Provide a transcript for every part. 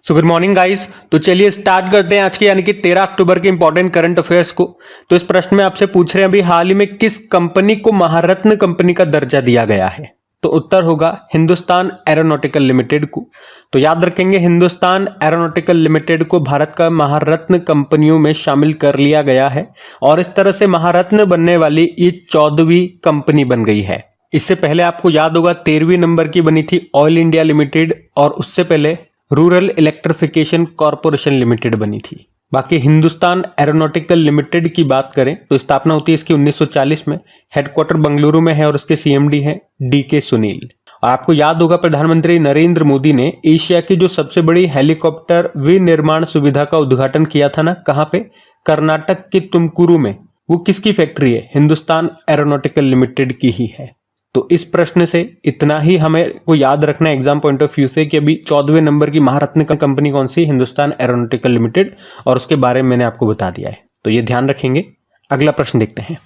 So good morning guys. तो चलिए start करते हैं आज के यानी कि 13 अक्टूबर के इंपॉर्टेंट करंट अफेयर्स को। तो इस प्रश्न में आपसे पूछ रहे हैं अभी हाल ही में किस कंपनी को महारत्न कंपनी का दर्जा दिया गया है। तो उत्तर होगा हिंदुस्तान एरोनॉटिकल लिमिटेड को। तो याद रखेंगे हिंदुस्तान एरोनॉटिकल लिमिटेड को भारत का महारत्न कंपनियों में शामिल कर लिया गया है और इस तरह से महारत्न बनने वाली ये 14वीं कंपनी बन गई है। इससे पहले आपको याद होगा 13वीं नंबर की बनी थी ऑयल इंडिया लिमिटेड और उससे पहले रूरल इलेक्ट्रिफिकेशन कॉरपोरेशन लिमिटेड बनी थी। बाकी हिंदुस्तान एरोनॉटिकल लिमिटेड की बात करें तो स्थापना होती है इसकी 1940 में, हेडक्वार्टर बंगलुरु में है और उसके सीएमडी हैं डीके सुनील। और आपको याद होगा प्रधानमंत्री नरेंद्र मोदी ने एशिया की जो सबसे बड़ी हेलीकॉप्टर विनिर्माण सुविधा का उद्घाटन किया था ना, कहाँ पे? कर्नाटक के तुमकुरु में। वो किसकी फैक्ट्री है? हिंदुस्तान एरोनॉटिकल लिमिटेड की ही है। तो इस प्रश्न से इतना ही हमें को याद रखना है एग्जाम पॉइंट ऑफ व्यू से कि अभी 14वें नंबर की महारत्न कंपनी कौन सी? हिंदुस्तान एरोनॉटिकल लिमिटेड, और उसके बारे में मैंने आपको बता दिया है। तो ये ध्यान रखेंगे। अगला प्रश्न देखते हैं।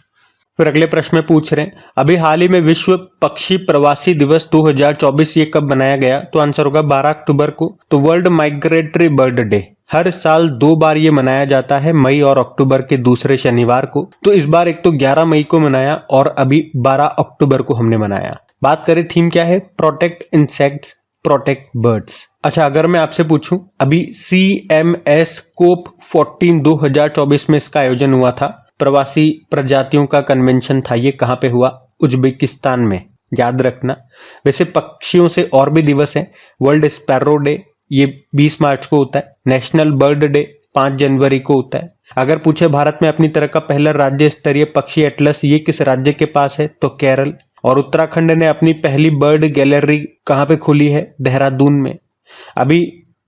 फिर अगले प्रश्न में पूछ रहे हैं अभी हाल ही में विश्व पक्षी प्रवासी दिवस 2024 ये कब मनाया गया? तो आंसर होगा 12 अक्टूबर को। तो वर्ल्ड माइग्रेटरी बर्ड डे हर साल 2 बार ये मनाया जाता है, मई और अक्टूबर के दूसरे शनिवार को। तो इस बार एक तो 11 मई को मनाया और अभी 12 अक्टूबर को हमने मनाया। बात करें थीम क्या है? Protect insects protect birds. अच्छा, अगर मैं आपसे पूछूं अभी CMS COP 14 2024 में इसका आयोजन हुआ था, प्रवासी प्रजातियों का कन्वेंशन था, ये कहाँ पे हुआ? उज्बेकिस्तान में। याद रखना। वैसे पक्षियों से और भी दिवस है। वर्ल्ड स्पैरो डे ये 20 मार्च को होता है। नेशनल बर्ड डे 5 जनवरी को होता है। अगर पूछे भारत में अपनी तरह का पहला राज्य स्तरीय पक्षी एटलस ये किस राज्य के पास है? तो केरल। और उत्तराखंड ने अपनी पहली बर्ड गैलरी कहाँ पे खोली है? देहरादून में। अभी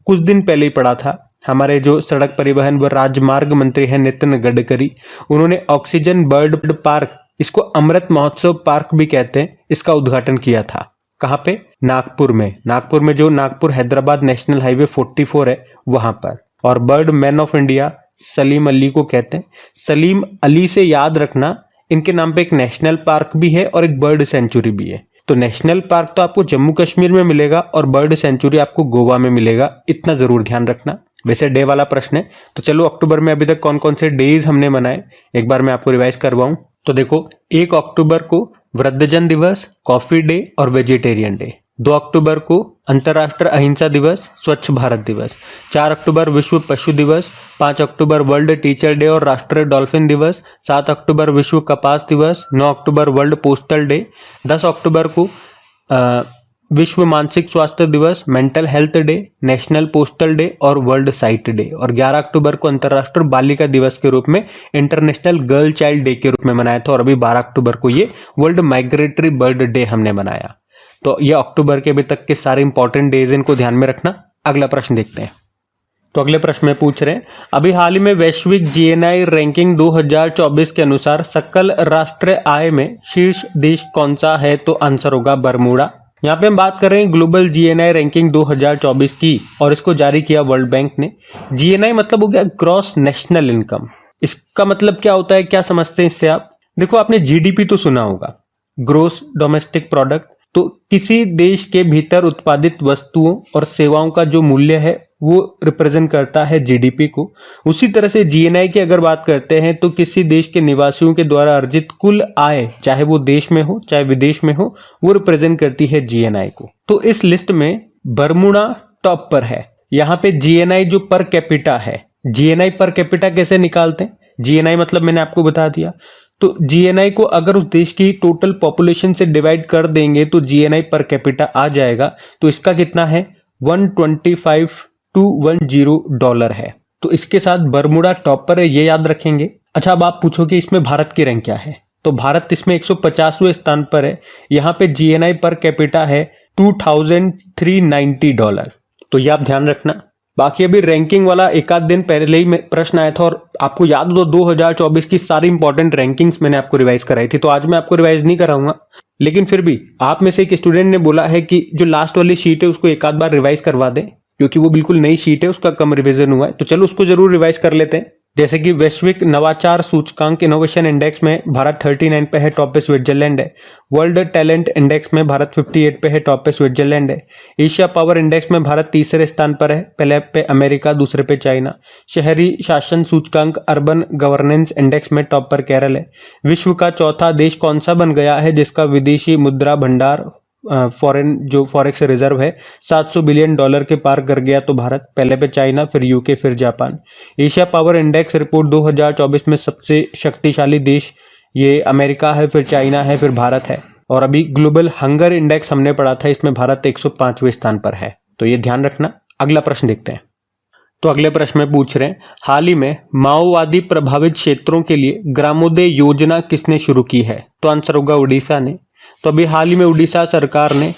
कुछ दिन पहले ही पढ़ा था, हमारे जो सड़क परिवहन व राजमार्ग मंत्री हैं नितिन गडकरी, उन्होंने ऑक्सीजन बर्ड पार्क, इसको अमृत महोत्सव पार्क भी कहते हैं, इसका उद्घाटन किया था। कहाँ पे? नागपुर में। नागपुर में जो नागपुर हैदराबाद नेशनल हाईवे 44 है वहां पर। और bird man of India Salim Ali को कहते हैं। सलीम अली से याद रखना, इनके नाम पे एक नेशनल पार्क भी है और एक बर्ड सेंचुरी भी है। तो नेशनल पार्क तो आपको जम्मू कश्मीर में मिलेगा और बर्ड सेंचुरी आपको गोवा में मिलेगा, इतना जरूर ध्यान रखना। वैसे डे वाला प्रश्न है। तो चलो अक्टूबर में अभी तक कौन कौन से डेज हमने मनाए एक बार मैं आपको रिवाइज करवाऊं। तो देखो 1 अक्टूबर को वृद्धजन दिवस, कॉफी डे और वेजिटेरियन डे। 2 अक्टूबर को अंतर्राष्ट्रीय अहिंसा दिवस, स्वच्छ भारत दिवस। 4 अक्टूबर विश्व पशु दिवस। 5 अक्टूबर वर्ल्ड टीचर डे और राष्ट्रीय डॉल्फिन दिवस। 7 अक्टूबर विश्व कपास दिवस। 9 अक्टूबर वर्ल्ड पोस्टल डे। 10 अक्टूबर को विश्व मानसिक स्वास्थ्य दिवस, mental health day, national postal day और वर्ल्ड साइट डे। और 11 अक्टूबर को अंतर्राष्ट्रीय बालिका दिवस के रूप में, इंटरनेशनल गर्ल चाइल्ड डे के रूप में मनाया था। और अभी 12 अक्टूबर को ये वर्ल्ड माइग्रेटरी बर्ड डे हमने मनाया। तो ये अक्टूबर के अभी तक के सारे इंपॉर्टेंट डेज, इनको ध्यान में रखना। अगला प्रश्न देखते हैं। तो अगले प्रश्न में पूछ रहे हैं अभी हाल ही में वैश्विक GNI रैंकिंग 2024 के अनुसार सकल राष्ट्रीय आय में शीर्ष देश कौन सा है? तो आंसर होगा बरमूडा। यहाँ पे हम बात कर रहे हैं ग्लोबल GNI रैंकिंग 2024 की और इसको जारी किया वर्ल्ड बैंक ने। GNI मतलब हो गया ग्रॉस नेशनल इनकम। इसका मतलब क्या होता है, क्या समझते हैं इससे आप? देखो आपने GDP तो सुना होगा, ग्रोस डोमेस्टिक प्रोडक्ट। तो किसी देश के भीतर उत्पादित वस्तुओं और सेवाओं का जो मूल्य है वो रिप्रेजेंट करता है GDP को। उसी तरह से GNI की अगर बात करते हैं तो किसी देश के निवासियों के द्वारा अर्जित कुल आय, चाहे वो देश में हो चाहे विदेश में हो, वो रिप्रेजेंट करती है GNI को। तो इस लिस्ट में बरमूडा टॉप पर है। यहाँ पे GNI जो पर कैपिटा है, GNI पर कैपिटा कैसे निकालते हैं? GNI मतलब मैंने आपको बता दिया। तो GNI को अगर उस देश की टोटल पॉपुलेशन से डिवाइड कर देंगे तो GNI पर कैपिटा आ जाएगा। तो इसका कितना है? 125 $210 है। तो इसके साथ बरमूडा टॉप पर है, ये याद रखेंगे। अच्छा, अब आप पूछोगे इसमें भारत की रैंक क्या है? तो भारत इसमें 150वें स्थान पर है। यहाँ पे GNI पर कैपिटा है $2390। तो ये आप ध्यान रखना। बाकी अभी रैंकिंग वाला एक आध दिन पहले ही प्रश्न आया था और आपको याद हो 2024 की सारी इंपॉर्टेंट रैंकिंग्स मैंने आपको रिवाइज कराई थी। तो आज मैं आपको रिवाइज नहीं कराऊंगा, लेकिन फिर भी आप में से एक स्टूडेंट ने बोला है कि जो लास्ट वाली शीट है उसको एक आध बार रिवाइज करवा दें, क्योंकि वो बिल्कुल नई शीट है, उसका कम रिवीजन हुआ है। तो चलो उसको जरूर रिवाइज कर लेते हैं। जैसे कि वैश्विक नवाचार सूचकांक इनोवेशन इंडेक्स में भारत 39 पे है, टॉप पे स्विट्जरलैंड है। वर्ल्ड टैलेंट इंडेक्स में भारत 58 पे है, टॉप पे स्विट्जरलैंड है। एशिया पावर इंडेक्स में भारत तीसरे स्थान पर है, पहले पे अमेरिका, दूसरे पे चाइना। शहरी शासन सूचकांक अर्बन गवर्नेंस इंडेक्स में टॉप पर केरल है। विश्व का चौथा देश कौन सा बन गया है जिसका विदेशी मुद्रा भंडार फॉरेन जो फॉरेक्स रिजर्व है 700 बिलियन डॉलर के पार कर गया? तो भारत, पहले पे चाइना, फिर यूके, फिर Japan. Asia power index report 2024 में सबसे शक्तिशाली देश ये अमेरिका है, फिर चाइना है, फिर भारत है। और अभी ग्लोबल हंगर इंडेक्स हमने पढ़ा था, इसमें भारत 105वें स्थान पर है, तो ये ध्यान रखना। अगला प्रश्न देखते हैं। तो अगले प्रश्न में पूछ रहे हैं, हाल ही में माओवादी प्रभावित क्षेत्रों के लिए ग्रामोदय योजना किसने शुरू की है? तो आंसर होगा उड़ीसा ने। तो अभी हाल ही में उड़ीसा सरकार ने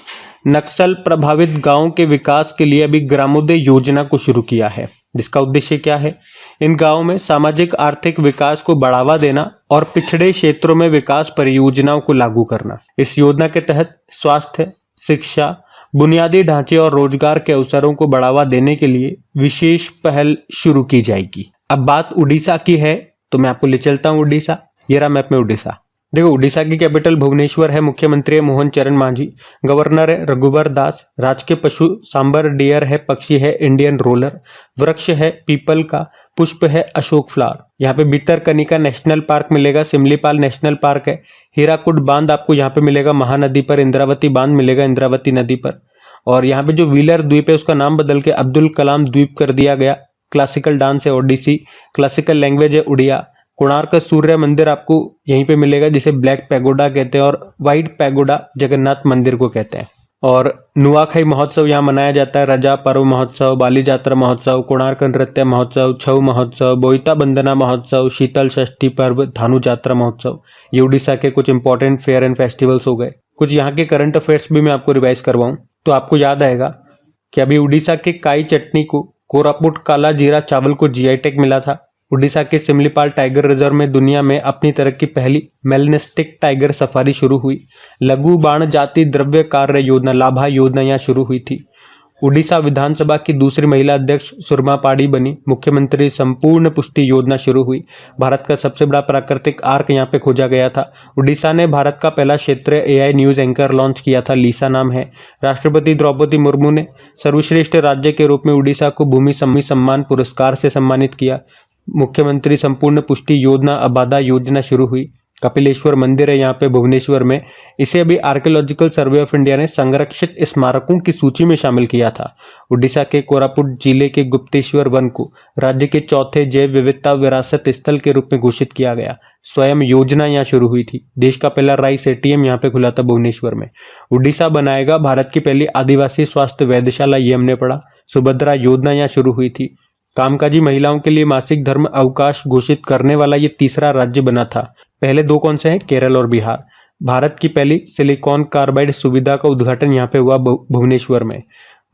नक्सल प्रभावित गांवों के विकास के लिए अभी ग्रामोदय योजना को शुरू किया है, जिसका उद्देश्य क्या है? इन गांवों में सामाजिक आर्थिक विकास को बढ़ावा देना और पिछड़े क्षेत्रों में विकास परियोजनाओं को लागू करना। इस योजना के तहत स्वास्थ्य, शिक्षा, बुनियादी ढांचे और रोजगार के अवसरों को बढ़ावा देने के लिए विशेष पहल शुरू की जाएगी। अब बात उड़ीसा की है, तो मैं आपको ले चलता हूँ उड़ीसा। ये रहा मैप में उड़ीसा। देखो, उड़ीसा की कैपिटल भुवनेश्वर है, मुख्यमंत्री है मोहन चरण मांझी, गवर्नर है रघुबर दास, राजकीय पशु सांबर डियर है, पक्षी है इंडियन रोलर, वृक्ष है पीपल का, पुष्प है अशोक फ्लावर। यहाँ पे भितरकनिका नेशनल पार्क मिलेगा, सिमलीपाल नेशनल पार्क है, हीराकुड बांध आपको यहाँ पे मिलेगा महानदी पर, इंद्रावती बांध मिलेगा इंद्रावती नदी पर। और यहाँ पे जो व्हीलर द्वीप है उसका नाम बदल के अब्दुल कलाम द्वीप कर दिया गया। क्लासिकल डांस है ओडिसी, क्लासिकल लैंग्वेज है उड़िया। कोणार्क सूर्य मंदिर आपको यहीं पे मिलेगा, जिसे ब्लैक पैगोडा कहते हैं, और व्हाइट पैगोडा जगन्नाथ मंदिर को कहते हैं। और नुआखाई महोत्सव यहाँ मनाया जाता है, रजा पर्व महोत्सव, बाली जात्रा महोत्सव, कोणार्क नृत्य महोत्सव, छऊ महोत्सव, बोईता बंदना महोत्सव, शीतल षष्ठी पर्व, धानु जात्रा महोत्सव। ये उड़ीसा के कुछ इंपॉर्टेंट फेयर एंड फेस्टिवल्स हो गए। कुछ यहाँ के करंट अफेयर्स भी मैं आपको रिवाइज करवाऊं तो आपको याद आएगा कि अभी उड़ीसा के काई चटनी को, कोरापुट काला जीरा चावल को जीआई टैग मिला था। उड़ीसा के सिमलीपाल टाइगर रिजर्व में दुनिया में अपनी तरह की पहली मेलनेस्टिक टाइगर सफारी शुरू हुई। लघु बाण जाति द्रव्य कार्य योजना लाभा योजना यहाँ शुरू हुई थी। उड़ीसा विधानसभा की दूसरी महिला अध्यक्ष सुरमा पाड़ी बनी। मुख्यमंत्री संपूर्ण पुष्टि योजना शुरू हुई। भारत का सबसे बड़ा प्राकृतिक आर्क यहाँ पे खोजा गया था। उड़ीसा ने भारत का पहला क्षेत्रीय एआई न्यूज एंकर लॉन्च किया था, लीसा नाम है। राष्ट्रपति द्रौपदी मुर्मू ने सर्वश्रेष्ठ राज्य के रूप में उड़ीसा को भूमि सम्मान पुरस्कार से सम्मानित किया। मुख्यमंत्री संपूर्ण पुष्टि योजना अबादा योजना शुरू हुई। कपिलेश्वर मंदिर है यहाँ पे भुवनेश्वर में, इसे अभी आर्कियोलॉजिकल सर्वे ऑफ इंडिया ने संरक्षित स्मारकों की सूची में शामिल किया था। उड़ीसा के कोरापुट जिले के गुप्तेश्वर वन को राज्य के चौथे जैव विविधता विरासत स्थल के रूप में घोषित किया गया। स्वयं योजना यहाँ शुरू हुई थी। देश का पहला राइस एटीएम यहाँ पे खुला था भुवनेश्वर में। उड़ीसा बनाएगा भारत की पहली आदिवासी स्वास्थ्य वेधशाला, ये हमने पढ़ा। सुभद्रा योजना यहाँ शुरू हुई थी। कामकाजी महिलाओं के लिए मासिक धर्म अवकाश घोषित करने वाला ये तीसरा राज्य बना था। पहले दो कौन से हैं? केरल और बिहार। भारत की पहली सिलिकॉन कार्बाइड सुविधा का उद्घाटन यहाँ पे हुआ भुवनेश्वर में।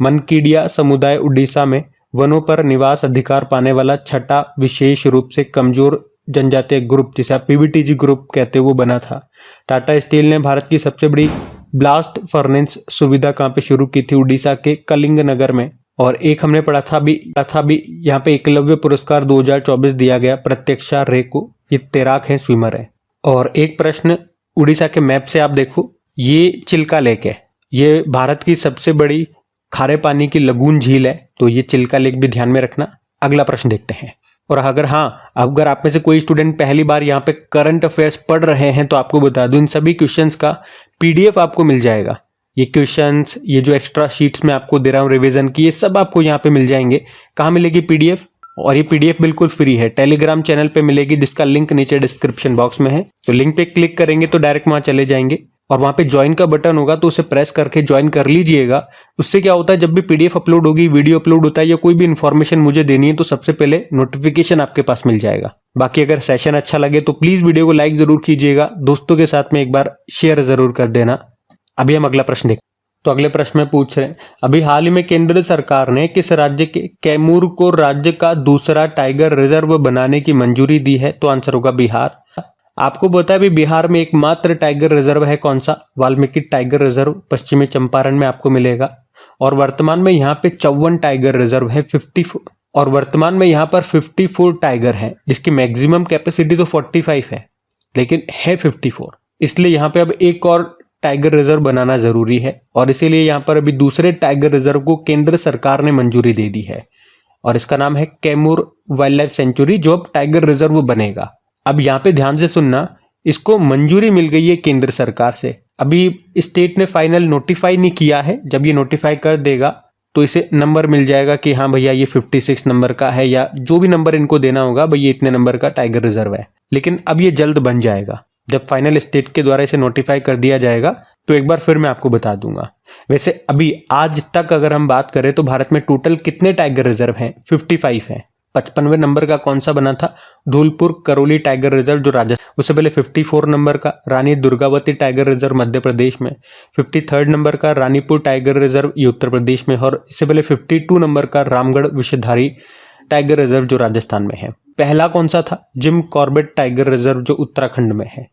मनकीडिया समुदाय उड़ीसा में वनों पर निवास अधिकार पाने वाला छठा विशेष रूप से कमजोर जनजातीय ग्रुप, जिसे आप पीबीटीजी ग्रुप कहते हैं, वो बना था। टाटा स्टील ने भारत की सबसे बड़ी ब्लास्ट फर्नेस सुविधा कहाँ पे शुरू की थी? उड़ीसा के कलिंग नगर में। और एक हमने पढ़ा था अभी यहाँ पे एकलव्य पुरस्कार 2024 दिया गया प्रत्यक्षा रे को। ये तैराक है, स्विमर है। और एक प्रश्न उड़ीसा के मैप से आप देखो, ये चिल्का लेक है, ये भारत की सबसे बड़ी खारे पानी की लगून झील है, तो ये चिल्का लेक भी ध्यान में रखना। अगला प्रश्न देखते हैं। और अगर आप में से कोई स्टूडेंट पहली बार यहाँ पे करंट अफेयर्स पढ़ रहे हैं तो आपको बता दूं, इन सभी क्वेश्चंस का पीडीएफ आपको मिल जाएगा। ये क्वेश्चंस, ये जो एक्स्ट्रा शीट्स मैं आपको दे रहा हूँ रिवीजन की, ये सब आपको यहाँ पे मिल जाएंगे। कहाँ मिलेगी पीडीएफ? और ये पीडीएफ बिल्कुल फ्री है, टेलीग्राम चैनल पे मिलेगी, जिसका लिंक नीचे डिस्क्रिप्शन बॉक्स में है। तो लिंक पे क्लिक करेंगे तो डायरेक्ट वहां चले जाएंगे और वहां पे ज्वाइन का बटन होगा, तो उसे प्रेस करके ज्वाइन कर लीजिएगा। उससे क्या होता है, जब भी पीडीएफ अपलोड होगी, वीडियो अपलोड होता है या कोई भी इन्फॉर्मेशन मुझे देनी है, तो सबसे पहले नोटिफिकेशन आपके पास मिल जाएगा। बाकी अगर सेशन अच्छा लगे तो प्लीज वीडियो को लाइक जरूर कीजिएगा, दोस्तों के साथ में एक बार शेयर जरूर कर देना। अभी हम अगला प्रश्न देखते। तो अगले प्रश्न में पूछ रहे हैं, अभी हाल ही में केंद्र सरकार ने किस राज्य के कैमूर को राज्य का दूसरा टाइगर रिजर्व बनाने की मंजूरी दी है? तो आंसर होगा बिहार। आपको पता है भी बिहार में एकमात्र टाइगर रिजर्व है कौन सा? वाल्मीकि टाइगर रिजर्व पश्चिमी चंपारण में आपको मिलेगा। और वर्तमान में यहाँ पे 54 टाइगर रिजर्व है, और वर्तमान में यहाँ पर 54 टाइगर हैं, जिसकी मैक्सिमम कैपेसिटी तो 45 है, लेकिन है 54। इसलिए यहाँ पे अब एक और टाइगर रिजर्व बनाना जरूरी है, और इसीलिए यहाँ पर अभी दूसरे टाइगर रिजर्व को केंद्र सरकार ने मंजूरी दे दी है, और इसका नाम है कैमूर वाइल्ड लाइफ सेंचुरी, जो अब टाइगर रिजर्व बनेगा। अब यहाँ पे ध्यान से सुनना, इसको मंजूरी मिल गई है केंद्र सरकार से। अभी स्टेट ने फाइनल नोटिफाई नहीं किया है, जब ये नोटिफाई कर देगा तो इसे नंबर मिल जाएगा कि हाँ भैया ये 56 नंबर का है, या जो भी नंबर इनको देना होगा, भैया इतने नंबर का टाइगर रिजर्व है। लेकिन अब ये जल्द बन जाएगा, जब फाइनल स्टेट के द्वारा इसे नोटिफाई कर दिया जाएगा तो एक बार फिर मैं आपको बता दूंगा। वैसे अभी आज तक अगर हम बात करें तो भारत में टोटल कितने टाइगर रिजर्व हैं? 55 हैं। 55वें नंबर का कौन सा बना था? धौलपुर करौली टाइगर रिजर्व जो राजस्थान। उससे पहले 54 नंबर का रानी दुर्गावती टाइगर रिजर्व मध्य प्रदेश में, 53rd नंबर का रानीपुर टाइगर रिजर्व ये उत्तर प्रदेश में, और इससे पहले 52 नंबर का रामगढ़ विषधारी टाइगर रिजर्व जो राजस्थान में है। पहला कौन सा था? जिम कॉर्बेट टाइगर रिजर्व जो उत्तराखंड में है।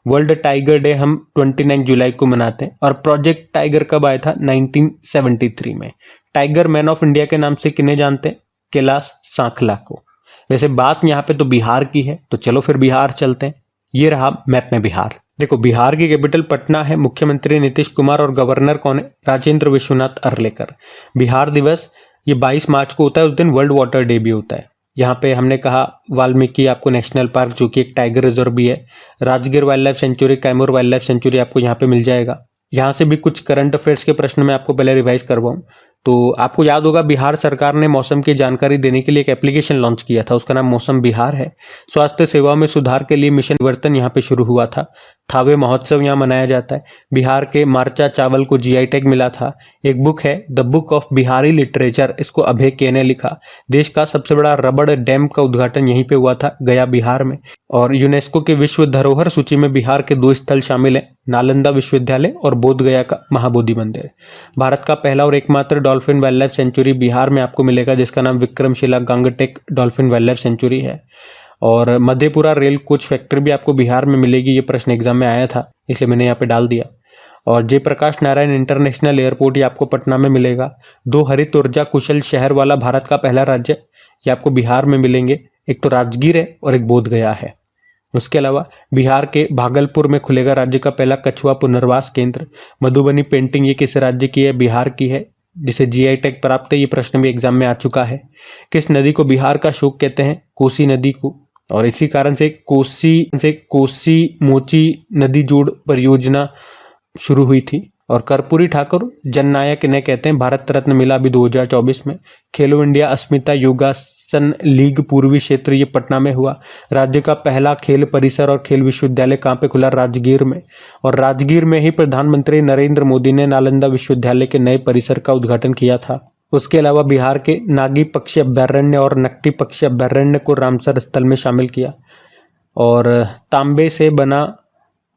वर्ल्ड टाइगर डे हम 29 जुलाई को मनाते हैं, और प्रोजेक्ट टाइगर कब आया था? 1973 में। टाइगर मैन ऑफ इंडिया के नाम से किन्हें जानते हैं? कैलाश सांखला को। वैसे बात यहाँ पे तो बिहार की है, तो चलो फिर बिहार चलते हैं। ये रहा मैप में बिहार। देखो बिहार की कैपिटल पटना है, मुख्यमंत्री नीतीश कुमार, और गवर्नर कौन है? राजेंद्र विश्वनाथ अर्लेकर। बिहार दिवस ये 22 मार्च को होता है, उस दिन वर्ल्ड वाटर डे भी होता है। यहाँ पे हमने कहा वाल्मीकि आपको नेशनल पार्क जो कि एक टाइगर रिजर्व भी है, Rajgir wild life sanctuary, Kaimur wild life sanctuary आपको यहाँ पे मिल जाएगा। यहाँ से भी कुछ करंट अफेयर्स के प्रश्न मैं आपको पहले रिवाइज करवाऊँ तो आपको याद होगा बिहार सरकार ने मौसम की जानकारी देने के लिए एक एप्लीकेशन लॉन्च किया था, उसका नाम मौसम बिहार है। स्वास्थ्य सेवाओं में सुधार के लिए मिशन परिवर्तन यहाँ पे शुरू हुआ था। थावे महोत्सव यहाँ मनाया जाता है। बिहार के मार्चा चावल को जीआई टैग मिला था। एक बुक है the book of Bihari literature, इसको अभय के ने लिखा। देश का सबसे बड़ा रबड़ डैम का उद्घाटन यहीं पे हुआ था, गया बिहार में। और यूनेस्को के विश्व धरोहर सूची में बिहार के 2 स्थल शामिल हैं, नालंदा विश्वविद्यालय और बोध गया का महाबोधि मंदिर। भारत का पहला और एकमात्र dolphin wildlife sanctuary Bihar में आपको मिलेगा, जिसका नाम Vikramshila Gangetic dolphin wildlife sanctuary है। और मधेपुरा रेल कोच फैक्ट्री भी आपको बिहार में मिलेगी, ये प्रश्न एग्जाम में आया था इसलिए मैंने यहाँ पे डाल दिया। और जयप्रकाश नारायण इंटरनेशनल एयरपोर्ट ये आपको पटना में मिलेगा। 2 हरित ऊर्जा कुशल शहर वाला भारत का पहला राज्य ये आपको बिहार में मिलेंगे, एक तो राजगीर है और एक बोध गया है। उसके अलावा बिहार के भागलपुर में खुलेगा राज्य का पहला कछुआ पुनर्वास केंद्र। मधुबनी पेंटिंग ये किस राज्य की है? बिहार की है, जिसे जीआई टैग प्राप्त है। ये प्रश्न भी एग्जाम में आ चुका है। किस नदी को बिहार का शोक कहते हैं? कोसी नदी को। और इसी कारण से कोसी मोची नदी जोड़ परियोजना शुरू हुई थी। और कर्पूरी ठाकुर जननायक इन्हें कहते हैं, भारत रत्न मिला अभी 2024 में। खेलो इंडिया अस्मिता योगासन लीग पूर्वी क्षेत्र ये पटना में हुआ। राज्य का पहला खेल परिसर और खेल विश्वविद्यालय कहाँ पे खुला? राजगीर में। और राजगीर में ही प्रधानमंत्री नरेंद्र मोदी ने नालंदा विश्वविद्यालय के नए परिसर का उद्घाटन किया था। उसके अलावा बिहार के नागी पक्षी अभ्यारण्य और नकटी पक्षी अभ्यारण्य को रामसर स्थल में शामिल किया। और तांबे से बना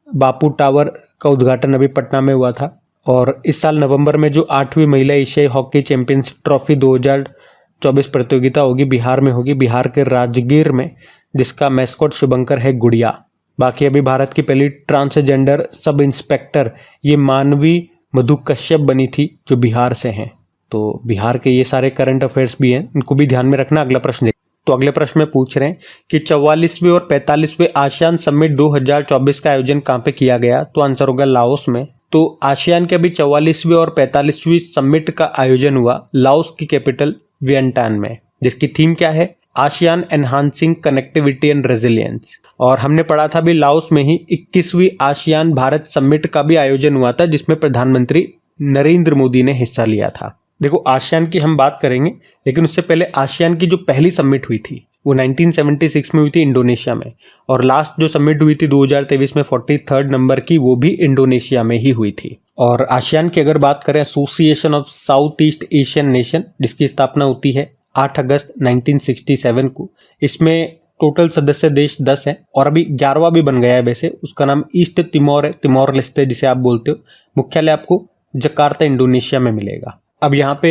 बापू टावर का उद्घाटन अभी पटना में हुआ था। और इस साल नवंबर में जो 8वीं महिला एशियाई हॉकी चैंपियंस ट्रॉफी 2024 प्रतियोगिता होगी बिहार में होगी, बिहार के राजगीर में, जिसका मैस्कॉट शुभंकर है गुड़िया। बाकी अभी भारत की पहली ट्रांसजेंडर सब इंस्पेक्टर ये मानवी मधु कश्यप बनी थी, जो बिहार से हैं। तो बिहार के ये सारे करंट अफेयर्स भी हैं, इनको भी ध्यान में रखना। अगला प्रश्न तो अगले प्रश्न में पूछ रहे हैं कि 44वें और 45वें आसियान समिट 2024 का आयोजन कहाँ पे किया गया? तो आंसर होगा लाओस में। तो आसियान के अभी 44वें और 45वीं समिट का आयोजन हुआ लाओस की कैपिटल वियंटान में, जिसकी थीम क्या है? ASEAN enhancing connectivity and resilience. और हमने पढ़ा था भी लाओस में ही 21वीं आसियान भारत समिट का भी आयोजन हुआ था, जिसमें प्रधानमंत्री नरेंद्र मोदी ने हिस्सा लिया था। देखो आसियान की हम बात करेंगे, लेकिन उससे पहले आसियान की जो पहली समिट हुई थी वो 1976 में हुई थी इंडोनेशिया में। और लास्ट जो समिट हुई थी 2023 में 43rd नंबर की, वो भी इंडोनेशिया में ही हुई थी। और आसियान की अगर बात करें, association of south east Asian nation, जिसकी स्थापना होती है 8 अगस्त 1967 को। इसमें टोटल सदस्य देश 10 हैं और अभी 11वां भी बन गया है वैसे। उसका नाम ईस्ट तिमोर है, तिमोर लेस्ते जिसे आप बोलते हो। मुख्यालय आपको जकार्ता इंडोनेशिया में मिलेगा। अब यहाँ पे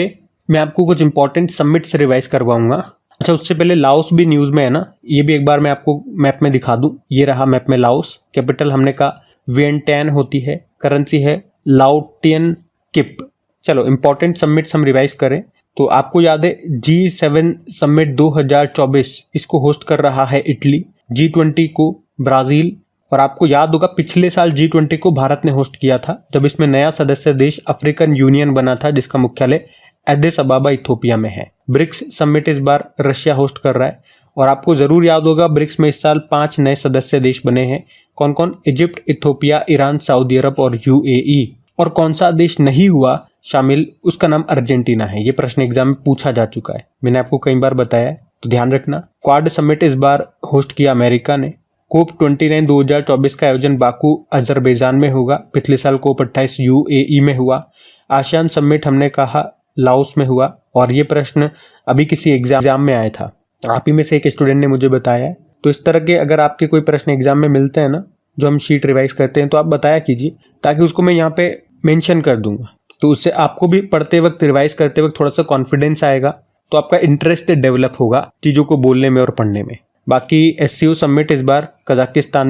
मैं आपको कुछ इंपॉर्टेंट समिट्स रिवाइज करवाऊंगा। अच्छा, उससे पहले लाओस भी न्यूज में है ना, ये भी एक बार मैं आपको मैप में दिखा दूं। ये रहा मैप में लाओस। कैपिटल हमने कहा वियंटान होती है, करेंसी है लाओटियन किप। चलो इंपॉर्टेंट समिट्स हम रिवाइज करें। तो आपको याद है G7 समिट 2024 इसको होस्ट कर रहा है इटली, G20 को ब्राजील, और आपको याद होगा पिछले साल G20 को भारत ने होस्ट किया था जब इसमें नया सदस्य देश अफ्रीकन यूनियन बना था जिसका मुख्यालय एडिस अबाबा इथोपिया में है। ब्रिक्स समिट इस बार रशिया होस्ट कर रहा है और आपको जरूर याद होगा ब्रिक्स में इस साल 5 नए सदस्य देश बने हैं। कौन कौन? इजिप्ट, इथोपिया, ईरान, सऊदी अरब और UAE। और कौन सा देश नहीं हुआ शामिल? उसका नाम अर्जेंटीना है। ये प्रश्न एग्जाम में पूछा जा चुका है, मैंने आपको कई बार बताया है, तो ध्यान रखना। क्वाड समिट इस बार होस्ट किया अमेरिका ने। COP29 2024 का आयोजन बाकू अजरबैजान में होगा। पिछले साल COP28 UAE में हुआ। आसियान समिट हमने कहा लाओस में हुआ। और ये प्रश्न अभी किसी एग्जाम में आया था, आप ही में से एक स्टूडेंट ने मुझे बताया है। तो इस तरह के अगर आपके कोई प्रश्न एग्जाम में मिलते हैं ना, जो हम शीट रिवाइज करते हैं, तो आप बताया कीजिए ताकि उसको मैं यहाँ पे मेंशन कर दूंगा। तो उससे आपको भी पढ़ते वक्त, रिवाइज करते वक्त थोड़ा सा कॉन्फिडेंस आएगा, तो आपका इंटरेस्ट डेवलप होगा चीज़ों को बोलने में और पढ़ने में। बाकी SCO समिट इस बार कजाकिस्तान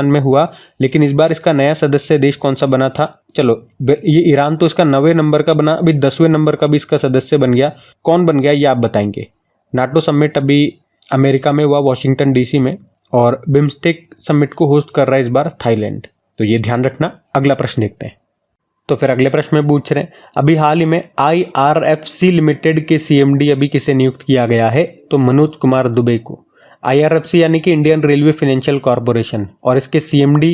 में हुआ, लेकिन इस बार इसका नया सदस्य देश कौन सा बना था? चलो, ये ईरान तो इसका 9वें नंबर का बना, अभी 10वें नंबर का भी इसका सदस्य बन गया। कौन बन गया ये आप बताएंगे। नाटो समिट अभी अमेरिका में हुआ, वॉशिंगटन DC में। और बिम्स्टेक समिट को होस्ट कर रहा है इस बार थाईलैंड। तो ये ध्यान रखना। अगला प्रश्न देखते हैं। तो फिर अगले प्रश्न में पूछ रहे हैं, अभी हाल ही में IRFC लिमिटेड के CMD अभी किसे नियुक्त किया गया है? तो मनोज कुमार दुबे को। IRFC यानी कि इंडियन रेलवे फाइनेंशियल कॉर्पोरेशन, और इसके CMD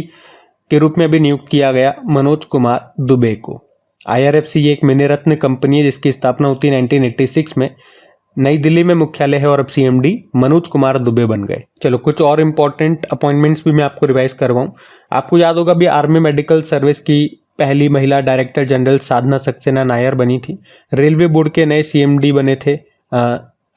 के रूप में अभी नियुक्त किया गया मनोज कुमार दुबे को। IRFC ये एक मिनीरत्न कंपनी है जिसकी स्थापना होती है 1986 में। नई दिल्ली में मुख्यालय है और अब CMD मनोज कुमार दुबे बन गए। चलो, कुछ और इंपॉर्टेंट अपॉइंटमेंट्स भी मैं आपको रिवाइज करवाऊं। आपको याद होगा अभी आर्मी मेडिकल सर्विस की पहली महिला डायरेक्टर जनरल साधना सक्सेना नायर बनी थी। रेलवे बोर्ड के नए CMD बने थे,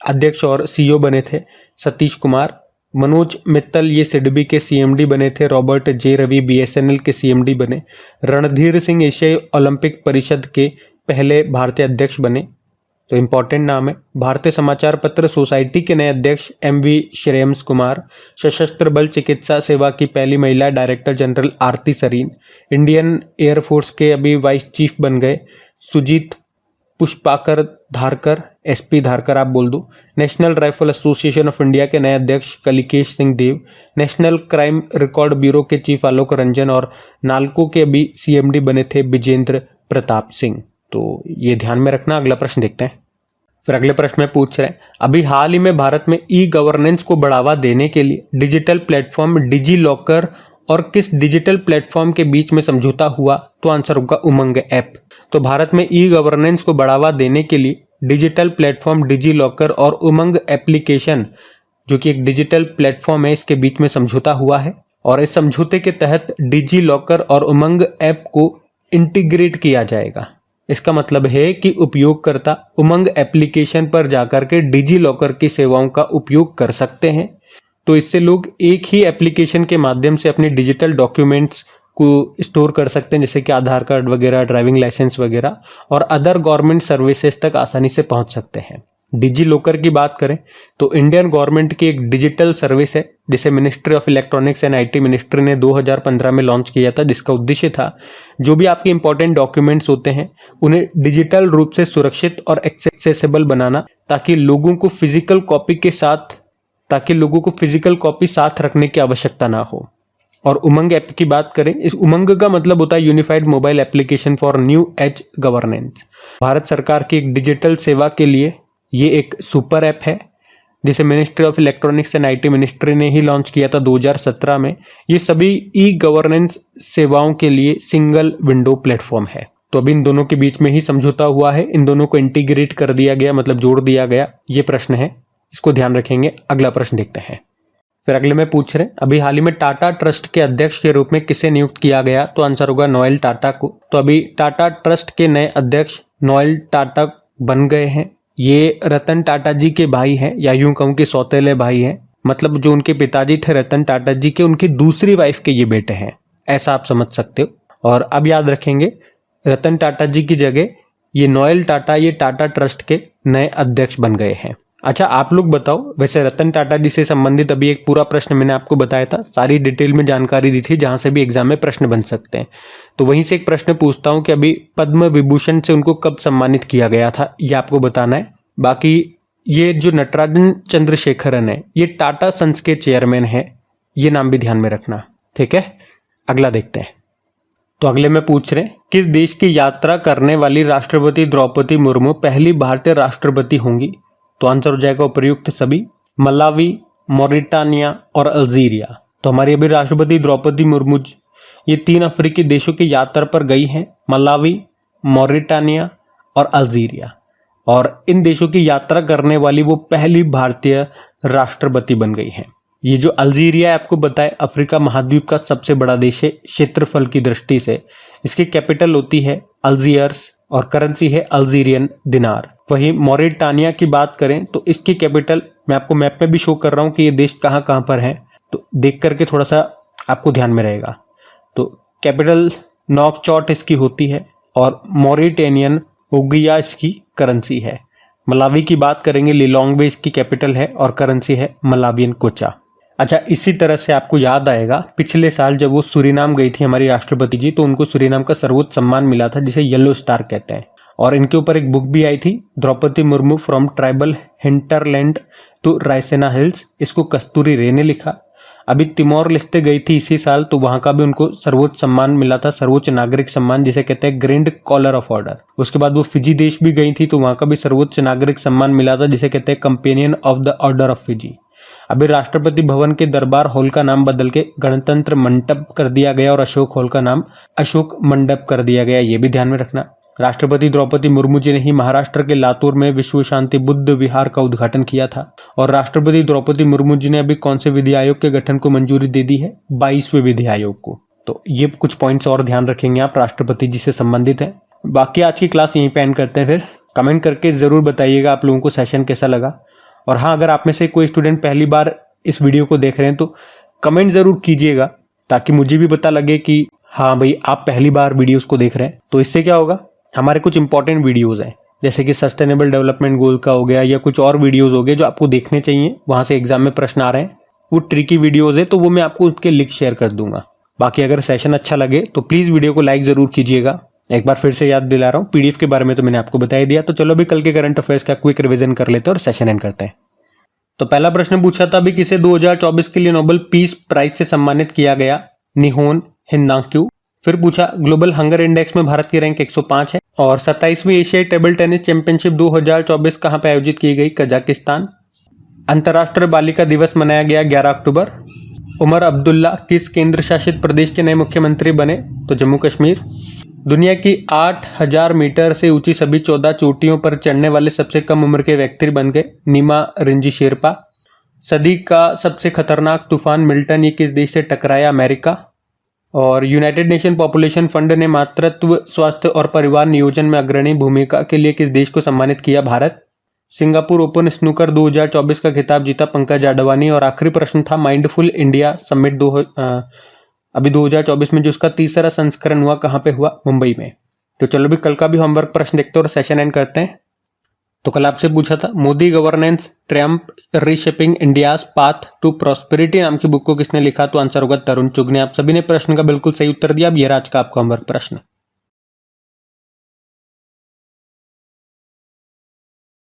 अध्यक्ष और CEO बने थे सतीश कुमार। मनोज मित्तल ये सिडबी के CMD बने थे। रॉबर्ट J रवि BSNL के CMD बने। रणधीर सिंह एशियाई ओलंपिक परिषद के पहले भारतीय अध्यक्ष बने, तो इंपॉर्टेंट नाम है। भारतीय समाचार पत्र सोसाइटी के नए अध्यक्ष MV श्रेयम्स कुमार। सशस्त्र बल चिकित्सा सेवा की पहली महिला डायरेक्टर जनरल आरती सरीन। इंडियन एयरफोर्स के अभी वाइस चीफ बन गए सुजीत पुष्पाकर धारकर, SP धारकर आप बोल दो। National rifle association of India के नए अध्यक्ष कलिकेश सिंह देव। नेशनल क्राइम रिकॉर्ड ब्यूरो के चीफ आलोक रंजन। और नाल्को के अभी CMD बने थे विजेंद्र प्रताप सिंह। तो ये ध्यान में रखना। अगला प्रश्न देखते हैं। फिर अगले प्रश्न में पूछ रहे हैं, अभी हाल ही में भारत में E-गवर्नेंस को बढ़ावा देने के लिए डिजिटल प्लेटफॉर्म डिजी लॉकर और किस डिजिटल प्लेटफॉर्म के बीच में समझौता हुआ? तो आंसर होगा उमंग ऐप। तो भारत में E-गवर्नेंस को बढ़ावा देने के लिए डिजिटल प्लेटफॉर्म डिजी लॉकर और उमंग एप्लीकेशन, जो कि एक डिजिटल प्लेटफॉर्म है, इसके बीच में समझौता हुआ है। और इस समझौते के तहत डिजी लॉकर और उमंग ऐप को इंटीग्रेट किया जाएगा। इसका मतलब है कि उपयोगकर्ता उमंग एप्लीकेशन पर जाकर के डिजी लॉकर की सेवाओं का उपयोग कर सकते हैं। तो इससे लोग एक ही एप्लीकेशन के माध्यम से अपने डिजिटल डॉक्यूमेंट्स को स्टोर कर सकते हैं, जैसे कि आधार कार्ड वगैरह, ड्राइविंग लाइसेंस वगैरह, और अदर गवर्नमेंट सर्विसेज तक आसानी से पहुंच सकते हैं। डिजी लॉकर की बात करें तो इंडियन गवर्नमेंट की एक डिजिटल सर्विस है जिसे ministry of electronics and IT ministry ने 2015 में लॉन्च किया था, जिसका उद्देश्य था जो भी आपके इंपॉर्टेंट डॉक्यूमेंट्स होते हैं उन्हें डिजिटल रूप से सुरक्षित और एक्सेसिबल बनाना, ताकि लोगों को फिजिकल कॉपी साथ रखने की आवश्यकता ना हो। और उमंग ऐप की बात करें, इस उमंग का मतलब होता है unified mobile application for new age governance. Bharat सरकार की एक डिजिटल सेवा के लिए ये एक सुपर ऐप है जिसे ministry of electronics and IT ministry ने ही लॉन्च किया था 2017 में। ये सभी E-गवर्नेंस सेवाओं के लिए सिंगल विंडो प्लेटफॉर्म है। तो अभी इन दोनों के बीच में ही समझौता हुआ है, इन दोनों को इंटीग्रेट कर दिया गया, मतलब जोड़ दिया गया। ये प्रश्न है, इसको ध्यान रखेंगे। अगला प्रश्न देखते हैं। फिर अगले में पूछ रहे, अभी हाल ही में टाटा ट्रस्ट के अध्यक्ष के रूप में किसे नियुक्त किया गया? तो आंसर होगा नोएल टाटा को। तो अभी टाटा ट्रस्ट के नए अध्यक्ष नोएल टाटा बन गए हैं। ये रतन टाटा जी के भाई हैं, या यूं कहूं कि सौतेले भाई हैं। मतलब जो उनके पिताजी थे रतन टाटा जी के, उनकी दूसरी वाइफ के ये बेटे हैं, ऐसा आप समझ सकते हो। और अब याद रखेंगे, रतन टाटा जी की जगह ये नोएल टाटा, ये टाटा ट्रस्ट के नए अध्यक्ष बन गए हैं। अच्छा आप लोग बताओ, वैसे रतन टाटा जी से संबंधित अभी एक पूरा प्रश्न मैंने आपको बताया था, सारी डिटेल में जानकारी दी थी जहां से भी एग्जाम में प्रश्न बन सकते हैं। तो वहीं से एक प्रश्न पूछता हूं कि अभी पद्म विभूषण से उनको कब सम्मानित किया गया था, ये आपको बताना है। बाकी ये जो नटराजन चंद्रशेखरन है ये टाटा सन्स के चेयरमैन है, ये नाम भी ध्यान में रखना, ठीक है। अगला देखते हैं। तो अगले में पूछ रहे हैं किस देश की यात्रा करने वाली राष्ट्रपति द्रौपदी मुर्मू पहली भारतीय राष्ट्रपति होंगी। तो आंसर हो जाएगा उपर्युक्त सभी, मलावी, मॉरिटानिया और अल्जीरिया। तो हमारी अभी राष्ट्रपति द्रौपदी मुर्मू ये 3 अफ्रीकी देशों की यात्रा पर गई हैं, मलावी, मॉरिटानिया और अल्जीरिया। और इन देशों की यात्रा करने वाली वो पहली भारतीय राष्ट्रपति बन गई हैं। ये जो अल्जीरिया है आपको बताए अफ्रीका महाद्वीप का सबसे बड़ा देश है क्षेत्रफल की दृष्टि से। इसकी कैपिटल होती है अल्जियर्स और करेंसी है अल्जीरियन दिनार। वहीं मॉरिटानिया की बात करें तो इसकी कैपिटल मैं आपको मैप में भी शो कर रहा हूं कि ये देश कहां कहां पर है, तो देख करके थोड़ा सा आपको ध्यान में रहेगा। तो कैपिटल नौकचौट इसकी होती है और मॉरिटेनियन ओगिया इसकी करेंसी है। मलावी की बात करेंगे, लिलोंगवे इसकी कैपिटल है और करेंसी है मलावियन कोचा। अच्छा इसी तरह से आपको याद आएगा पिछले साल जब वो सूरीनाम गई थी हमारी राष्ट्रपति जी, तो उनको सूरीनाम का सर्वोच्च सम्मान मिला था जिसे येलो स्टार कहते हैं। और इनके ऊपर एक बुक भी आई थी, Droupadi Murmu from tribal hinterland to Raisina Hills, इसको कस्तूरी रे ने लिखा। अभी तिमोर लेस्ते गई थी इसी साल, तो वहां का भी उनको सर्वोच्च सम्मान मिला था, सर्वोच्च नागरिक सम्मान जिसे कहते हैं ग्रैंड कॉलर ऑफ ऑर्डर। उसके बाद वो फिजी देश भी गई थी, तो वहां का भी सर्वोच्च नागरिक सम्मान मिला था जिसे कहते हैं companion of the order of Fiji. अभी राष्ट्रपति भवन के दरबार हॉल का नाम बदल के गणतंत्र मंडप कर दिया गया और अशोक हॉल का नाम अशोक मंडप कर दिया गया, ये भी ध्यान में रखना। राष्ट्रपति द्रौपदी मुर्मू जी ने ही महाराष्ट्र के लातूर में विश्व शांति बुद्ध विहार का उद्घाटन किया था। और राष्ट्रपति द्रौपदी मुर्मू जी ने अभी कौन से विधि आयोग के गठन को मंजूरी दे दी है, 22वें विधि आयोग को। तो ये कुछ पॉइंट्स और ध्यान रखेंगे आप, राष्ट्रपति जी से संबंधित है। बाकी आज की क्लास यहीं पे एंड करते हैं। फिर कमेंट करके जरूर बताइएगा आप लोगों को सेशन कैसा लगा। और हाँ, अगर आप में से कोई स्टूडेंट पहली बार इस वीडियो को देख रहे हैं तो कमेंट जरूर कीजिएगा, ताकि मुझे भी पता लगे कि हाँ भाई आप पहली बार वीडियोस को देख रहे हैं। तो इससे क्या होगा, हमारे कुछ इंपॉर्टेंट वीडियोस हैं जैसे कि सस्टेनेबल डेवलपमेंट गोल का हो गया या कुछ और वीडियोस हो गए जो आपको देखने चाहिए, वहां से एग्जाम में प्रश्न आ रहे हैं, वो ट्रिकी वीडियोस है, तो वो मैं आपको उसके लिंक शेयर कर दूंगा। बाकी अगर सेशन अच्छा लगे तो प्लीज वीडियो को लाइक जरूर कीजिएगा। एक बार फिर से याद दिला रहा हूँ, पीडीएफ के बारे में तो मैंने आपको बता ही दिया। तो चलो अभी कल के करंट अफेयर्स का क्विक रिवीजन कर लेते हैं और सेशन एंड करते हैं। तो पहला प्रश्न पूछा था अभी किसे 2024 के लिए नोबेल पीस प्राइज से सम्मानित किया गया, निहोन हिन्नाक्यू। फिर पूछा ग्लोबल हंगर इंडेक्स में भारत की रैंक 105 है। और 27वीं एशियाई टेबल टेनिस चैंपियनशिप 2024 कहां पे आयोजित की गई, कजाकिस्तान। अंतर्राष्ट्रीय बालिका दिवस मनाया गया 11 अक्टूबर। उमर अब्दुल्ला किस केंद्र शासित प्रदेश के नए मुख्यमंत्री बने, तो जम्मू कश्मीर। दुनिया की 8000 मीटर से ऊंची सभी 14 चोटियों पर चढ़ने वाले सबसे कम उम्र के व्यक्ति बन गए, नीमा रिंजी शेरपा। सदी का सबसे खतरनाक तूफान मिल्टन ये किस देश से टकराया, अमेरिका। और यूनाइटेड नेशन पॉपुलेशन फंड ने मातृत्व स्वास्थ्य और परिवार नियोजन में अग्रणी भूमिका के लिए किस देश को सम्मानित किया, भारत। सिंगापुर ओपन स्नूकर 2024 का खिताब जीता पंकज अडवाणी। और आखिरी प्रश्न था माइंडफुल इंडिया समिट अभी 2024 में जो उसका तीसरा संस्करण हुआ कहां पे हुआ, मुंबई में। तो चलो भी कल का भी होमवर्क प्रश्न देखते हैं और सेशन एंड करते हैं। तो कल आपसे पूछा था Modi governance Trump reshaping India's path to prosperity नाम की बुक को किसने लिखा, तो आंसर होगा तरुण चुग ने। आप सभी ने प्रश्न का बिल्कुल सही उत्तर दिया। अब ये आज का आपका होमवर्क प्रश्न।